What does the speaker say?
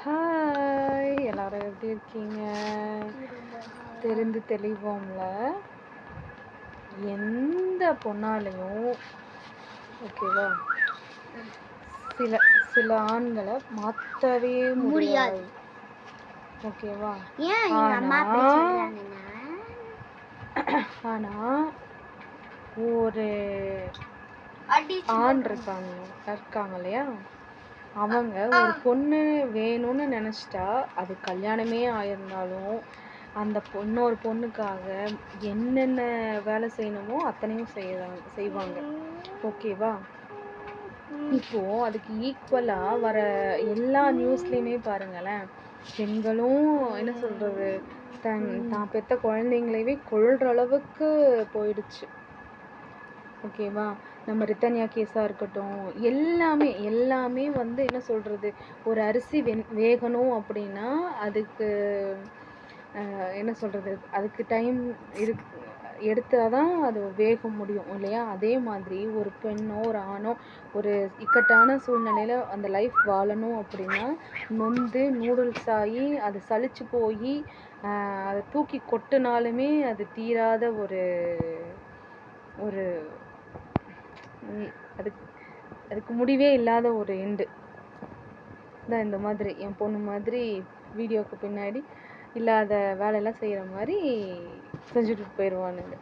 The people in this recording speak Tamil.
ஹாய், எல்லாரும் எப்படி இருக்கீங்க? தெரிந்து தெளிவோம்ல. எந்த பொண்ணாலையும் ஓகேவா சில சில ஆண்களை மாற்றவே முடியாது. ஓகேவா? ஆனா ஒரு ஆண் இருக்காங்க இல்லையா, அவங்க ஒரு பொண்ணு வேணும்னு நினச்சிட்டா அது கல்யாணமே ஆயிருந்தாலும் அந்த ஒரு பொண்ணுக்காக என்னென்ன வேலை செய்யணுமோ அத்தனையும் செய்வாங்க. ஓகேவா? இப்போ அதுக்கு ஈக்குவலா வர எல்லா நியூஸ்லயுமே பாருங்களேன், பெண்களும் என்ன சொல்றது, தான் பெத்த குழந்தைங்களவே கொல்ற அளவுக்கு போயிடுச்சு. ஓகேவா? நம்ம ரித்தன்யா கேஸாக இருக்கட்டும், எல்லாமே வந்து என்ன சொல்கிறது, ஒரு அரிசி வேகணும் அப்படின்னா அதுக்கு என்ன சொல்கிறது, அதுக்கு டைம் எடுத்தால் தான் அது வேக முடியும் இல்லையா? அதே மாதிரி ஒரு பெண்ணோ ஒரு ஆணோ ஒரு இக்கட்டான சூழ்நிலையில் அந்த லைஃப் வாழணும் அப்படின்னா நொந்து நூடுல்ஸ் ஆகி அது சலிச்சு போய் அதை தூக்கி கொட்டினாலுமே அது தீராத ஒரு ஒரு அதுக்கு முடிவே இல்லாத ஒரு எண்டு தான். இந்த மாதிரி என் பொண்ணு மாதிரி வீடியோவுக்கு பின்னாடி இல்லாத வேலையெல்லாம் செய்கிற மாதிரி செஞ்சுட்டு போயிடுவானுங்க.